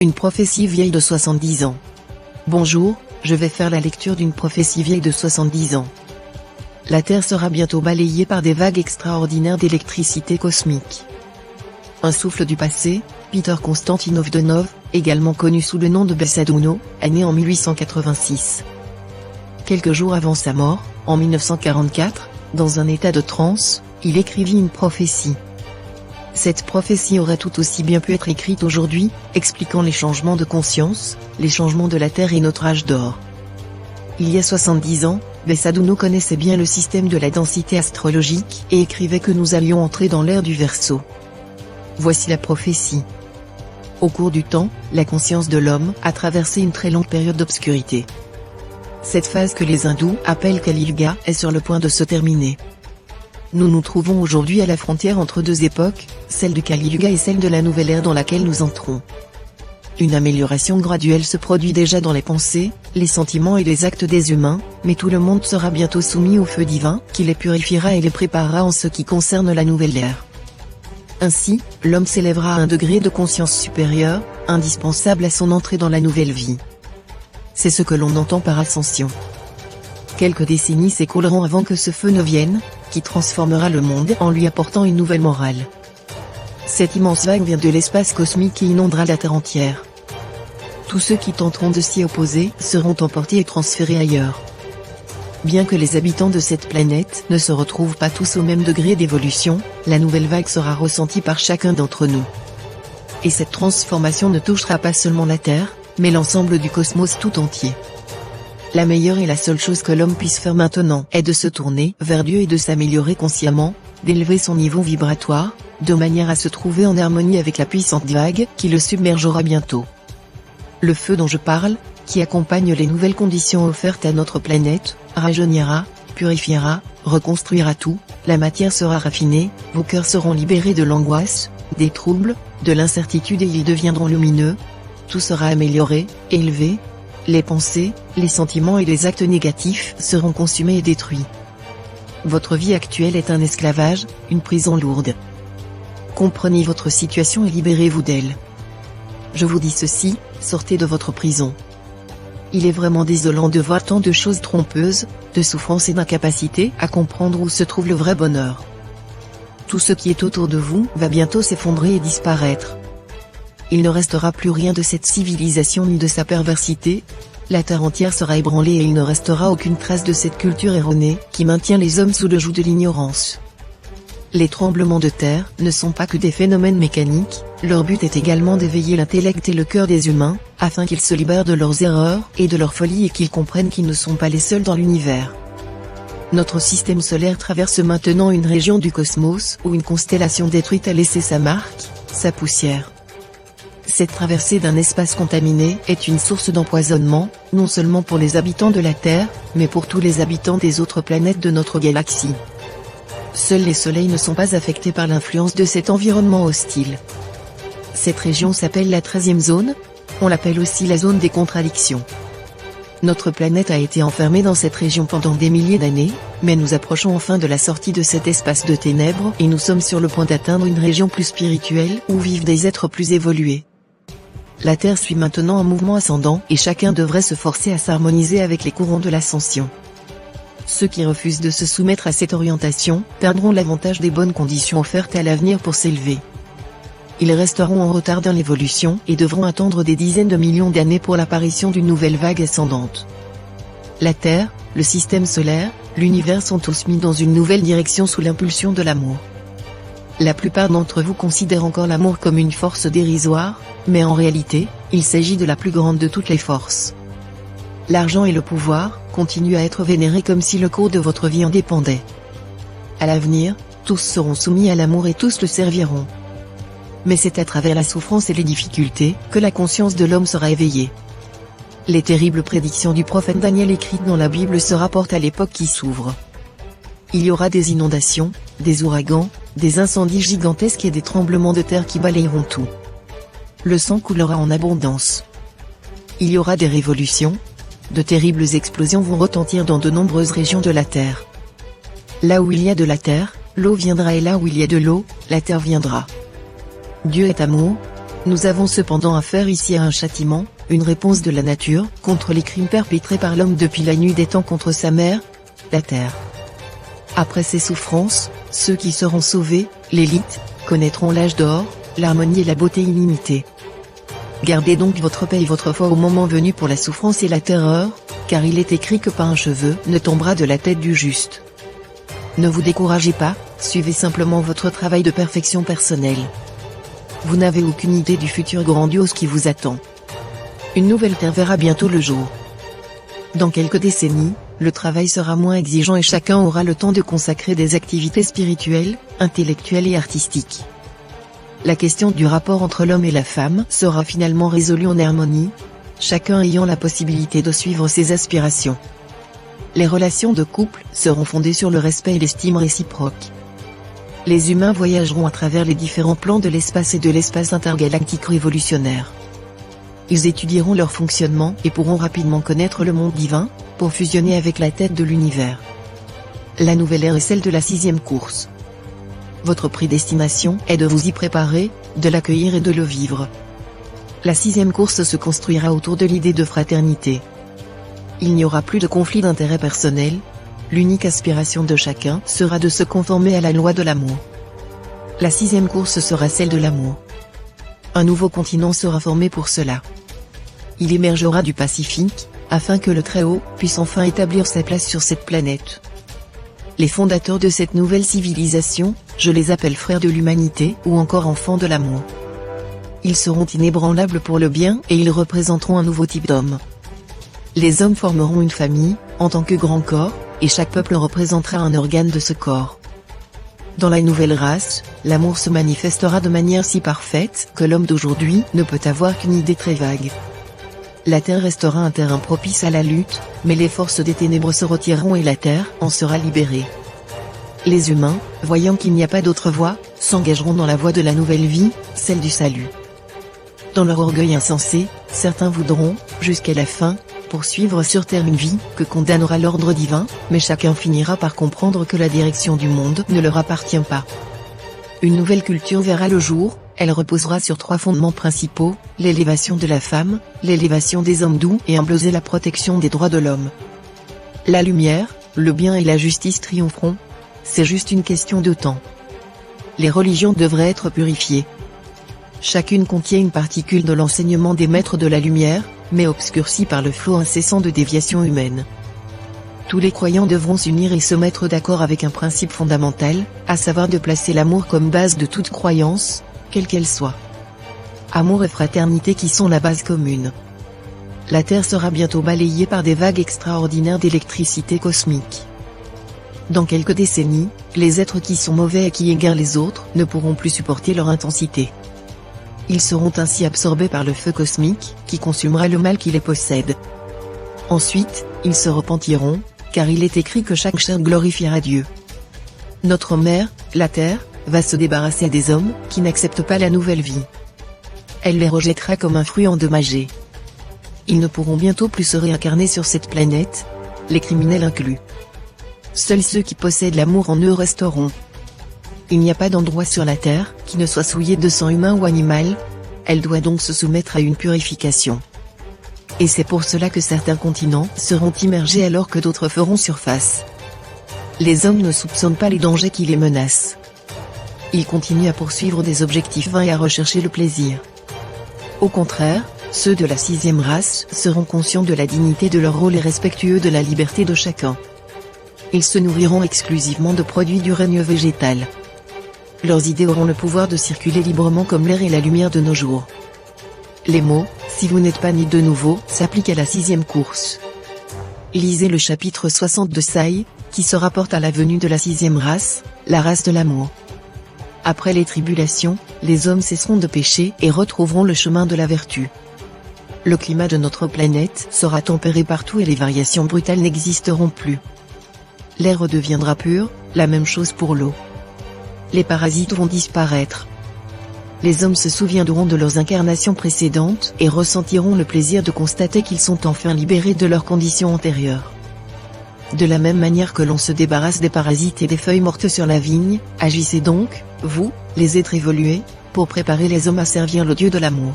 Une prophétie vieille de 70 ans. Bonjour, je vais faire la lecture d'une prophétie vieille de 70 ans. La Terre sera bientôt balayée par des vagues extraordinaires d'électricité cosmique. Un souffle du passé, Peter Konstantinov Donov, également connu sous le nom de Bessadounov, est né en 1886. Quelques jours avant sa mort, en 1944, dans un état de transe, il écrivit une prophétie. Cette prophétie aurait tout aussi bien pu être écrite aujourd'hui, expliquant les changements de conscience, les changements de la Terre et notre âge d'or. Il y a 70 ans, Bessadounov connaissait bien le système de la densité astrologique et écrivait que nous allions entrer dans l'ère du Verseau. Voici la prophétie. Au cours du temps, la conscience de l'homme a traversé une très longue période d'obscurité. Cette phase que les hindous appellent Kali Yuga est sur le point de se terminer. Nous nous trouvons aujourd'hui à la frontière entre deux époques, celle du Kali Yuga et celle de la nouvelle ère dans laquelle nous entrons. Une amélioration graduelle se produit déjà dans les pensées, les sentiments et les actes des humains, mais tout le monde sera bientôt soumis au feu divin, qui les purifiera et les préparera en ce qui concerne la nouvelle ère. Ainsi, l'homme s'élèvera à un degré de conscience supérieur, indispensable à son entrée dans la nouvelle vie. C'est ce que l'on entend par ascension. Quelques décennies s'écouleront avant que ce feu ne vienne, qui transformera le monde en lui apportant une nouvelle morale. Cette immense vague vient de l'espace cosmique et inondera la Terre entière. Tous ceux qui tenteront de s'y opposer seront emportés et transférés ailleurs. Bien que les habitants de cette planète ne se retrouvent pas tous au même degré d'évolution, la nouvelle vague sera ressentie par chacun d'entre nous. Et cette transformation ne touchera pas seulement la Terre, mais l'ensemble du cosmos tout entier. La meilleure et la seule chose que l'homme puisse faire maintenant est de se tourner vers Dieu et de s'améliorer consciemment, d'élever son niveau vibratoire, de manière à se trouver en harmonie avec la puissante vague qui le submergera bientôt. Le feu dont je parle, qui accompagne les nouvelles conditions offertes à notre planète, rajeunira, purifiera, reconstruira tout, la matière sera raffinée, vos cœurs seront libérés de l'angoisse, des troubles, de l'incertitude et ils deviendront lumineux, tout sera amélioré, élevé, les pensées, les sentiments et les actes négatifs seront consumés et détruits. Votre vie actuelle est un esclavage, une prison lourde. Comprenez votre situation et libérez-vous d'elle. Je vous dis ceci, sortez de votre prison. Il est vraiment désolant de voir tant de choses trompeuses, de souffrance et d'incapacité à comprendre où se trouve le vrai bonheur. Tout ce qui est autour de vous va bientôt s'effondrer et disparaître. Il ne restera plus rien de cette civilisation ni de sa perversité. La terre entière sera ébranlée et il ne restera aucune trace de cette culture erronée qui maintient les hommes sous le joug de l'ignorance. Les tremblements de terre ne sont pas que des phénomènes mécaniques, leur but est également d'éveiller l'intellect et le cœur des humains, afin qu'ils se libèrent de leurs erreurs et de leur folie et qu'ils comprennent qu'ils ne sont pas les seuls dans l'univers. Notre système solaire traverse maintenant une région du cosmos où une constellation détruite a laissé sa marque, sa poussière. Cette traversée d'un espace contaminé est une source d'empoisonnement, non seulement pour les habitants de la Terre, mais pour tous les habitants des autres planètes de notre galaxie. Seuls les soleils ne sont pas affectés par l'influence de cet environnement hostile. Cette région s'appelle la 13e zone, on l'appelle aussi la zone des contradictions. Notre planète a été enfermée dans cette région pendant des milliers d'années, mais nous approchons enfin de la sortie de cet espace de ténèbres et nous sommes sur le point d'atteindre une région plus spirituelle où vivent des êtres plus évolués. La Terre suit maintenant un mouvement ascendant et chacun devrait se forcer à s'harmoniser avec les courants de l'ascension. Ceux qui refusent de se soumettre à cette orientation perdront l'avantage des bonnes conditions offertes à l'avenir pour s'élever. Ils resteront en retard dans l'évolution et devront attendre des dizaines de millions d'années pour l'apparition d'une nouvelle vague ascendante. La Terre, le système solaire, l'univers sont tous mis dans une nouvelle direction sous l'impulsion de l'amour. La plupart d'entre vous considèrent encore l'amour comme une force dérisoire, mais en réalité, il s'agit de la plus grande de toutes les forces. L'argent et le pouvoir continuent à être vénérés comme si le cours de votre vie en dépendait. À l'avenir, tous seront soumis à l'amour et tous le serviront. Mais c'est à travers la souffrance et les difficultés que la conscience de l'homme sera éveillée. Les terribles prédictions du prophète Daniel écrites dans la Bible se rapportent à l'époque qui s'ouvre. Il y aura des inondations, des ouragans, des incendies gigantesques et des tremblements de terre qui balayeront tout. Le sang coulera en abondance. Il y aura des révolutions. De terribles explosions vont retentir dans de nombreuses régions de la Terre. Là où il y a de la terre, l'eau viendra et là où il y a de l'eau, la terre viendra. Dieu est amour, Nous avons cependant affaire ici à un châtiment, une réponse de la nature, contre les crimes perpétrés par l'homme depuis la nuit des temps contre sa mère, la terre. Après ces souffrances, ceux qui seront sauvés, l'élite, connaîtront l'âge d'or, l'harmonie et la beauté illimitée. Gardez donc votre paix et votre foi au moment venu pour la souffrance et la terreur, car il est écrit que pas un cheveu ne tombera de la tête du juste. Ne vous découragez pas, suivez simplement votre travail de perfection personnelle. Vous n'avez aucune idée du futur grandiose qui vous attend. Une nouvelle terre verra bientôt le jour. Dans quelques décennies, le travail sera moins exigeant et chacun aura le temps de consacrer des activités spirituelles, intellectuelles et artistiques. La question du rapport entre l'homme et la femme sera finalement résolue en harmonie, chacun ayant la possibilité de suivre ses aspirations. Les relations de couple seront fondées sur le respect et l'estime réciproque. Les humains voyageront à travers les différents plans de l'espace et de l'espace intergalactique révolutionnaire. Ils étudieront leur fonctionnement et pourront rapidement connaître le monde divin, pour fusionner avec la tête de l'univers. La nouvelle ère est celle de la 6e course. Votre prédestination est de vous y préparer, de l'accueillir et de le vivre. La 6e course se construira autour de l'idée de fraternité. Il n'y aura plus de conflit d'intérêts personnels, l'unique aspiration de chacun sera de se conformer à la loi de l'amour. La 6e course sera celle de l'amour. Un nouveau continent sera formé pour cela. Il émergera du Pacifique, afin que le Très-Haut puisse enfin établir sa place sur cette planète. Les fondateurs de cette nouvelle civilisation, je les appelle frères de l'humanité ou encore enfants de l'amour. Ils seront inébranlables pour le bien et ils représenteront un nouveau type d'homme. Les hommes formeront une famille, en tant que grand corps, et chaque peuple représentera un organe de ce corps. Dans la nouvelle race, l'amour se manifestera de manière si parfaite que l'homme d'aujourd'hui ne peut avoir qu'une idée très vague. La Terre restera un terrain propice à la lutte, mais les forces des ténèbres se retireront et la Terre en sera libérée. Les humains, voyant qu'il n'y a pas d'autre voie, s'engageront dans la voie de la nouvelle vie, celle du salut. Dans leur orgueil insensé, certains voudront, jusqu'à la fin, poursuivre sur terre une vie que condamnera l'ordre divin, mais chacun finira par comprendre que la direction du monde ne leur appartient pas. Une nouvelle culture verra le jour, elle reposera sur 3 fondements principaux, l'élévation de la femme, l'élévation des hommes doux et humbles et la protection des droits de l'homme. La lumière, le bien et la justice triompheront. C'est juste une question de temps. Les religions devraient être purifiées. Chacune contient une particule de l'enseignement des maîtres de la lumière, mais obscurcie par le flot incessant de déviations humaines. Tous les croyants devront s'unir et se mettre d'accord avec un principe fondamental, à savoir de placer l'amour comme base de toute croyance, quelle qu'elle soit. Amour et fraternité qui sont la base commune. La Terre sera bientôt balayée par des vagues extraordinaires d'électricité cosmique. Dans quelques décennies, les êtres qui sont mauvais et qui égarent les autres ne pourront plus supporter leur intensité. Ils seront ainsi absorbés par le feu cosmique, qui consumera le mal qui les possède. Ensuite, ils se repentiront, car il est écrit que chaque chair glorifiera Dieu. Notre mère, la Terre, va se débarrasser des hommes qui n'acceptent pas la nouvelle vie. Elle les rejettera comme un fruit endommagé. Ils ne pourront bientôt plus se réincarner sur cette planète, les criminels inclus. Seuls ceux qui possèdent l'amour en eux resteront. Il n'y a pas d'endroit sur la Terre qui ne soit souillé de sang humain ou animal, elle doit donc se soumettre à une purification. Et c'est pour cela que certains continents seront immergés alors que d'autres feront surface. Les hommes ne soupçonnent pas les dangers qui les menacent. Ils continuent à poursuivre des objectifs vains et à rechercher le plaisir. Au contraire, ceux de la 6e race seront conscients de la dignité de leur rôle et respectueux de la liberté de chacun. Ils se nourriront exclusivement de produits du règne végétal. Leurs idées auront le pouvoir de circuler librement comme l'air et la lumière de nos jours. Les mots « si vous n'êtes pas né de nouveau » s'appliquent à la 6e course. Lisez le chapitre 60 de Sai, qui se rapporte à la venue de la 6e race, la race de l'amour. Après les tribulations, les hommes cesseront de pécher et retrouveront le chemin de la vertu. Le climat de notre planète sera tempéré partout et les variations brutales n'existeront plus. L'air redeviendra pur, la même chose pour l'eau. Les parasites vont disparaître. Les hommes se souviendront de leurs incarnations précédentes et ressentiront le plaisir de constater qu'ils sont enfin libérés de leurs conditions antérieures. De la même manière que l'on se débarrasse des parasites et des feuilles mortes sur la vigne, agissez donc, vous, les êtres évolués, pour préparer les hommes à servir le Dieu de l'amour.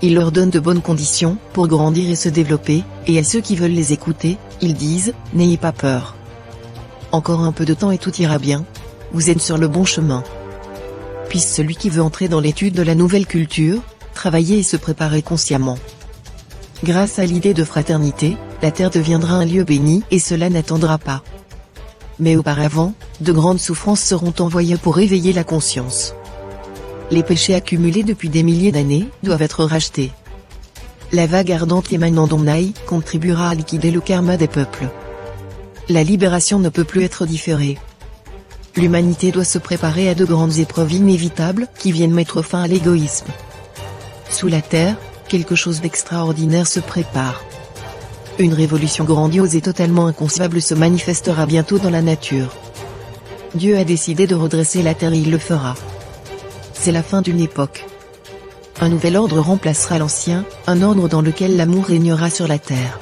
Il leur donne de bonnes conditions pour grandir et se développer, et à ceux qui veulent les écouter, ils disent, n'ayez pas peur. Encore un peu de temps et tout ira bien. Vous êtes sur le bon chemin. Puisse celui qui veut entrer dans l'étude de la nouvelle culture, travailler et se préparer consciemment. Grâce à l'idée de fraternité, la terre deviendra un lieu béni et cela n'attendra pas. Mais auparavant, de grandes souffrances seront envoyées pour réveiller la conscience. Les péchés accumulés depuis des milliers d'années doivent être rachetés. La vague ardente émanant d'Omnaï contribuera à liquider le karma des peuples. La libération ne peut plus être différée. L'humanité doit se préparer à de grandes épreuves inévitables qui viennent mettre fin à l'égoïsme. Sous la terre, quelque chose d'extraordinaire se prépare. Une révolution grandiose et totalement inconcevable se manifestera bientôt dans la nature. Dieu a décidé de redresser la terre et il le fera. C'est la fin d'une époque. Un nouvel ordre remplacera l'ancien, un ordre dans lequel l'amour régnera sur la terre.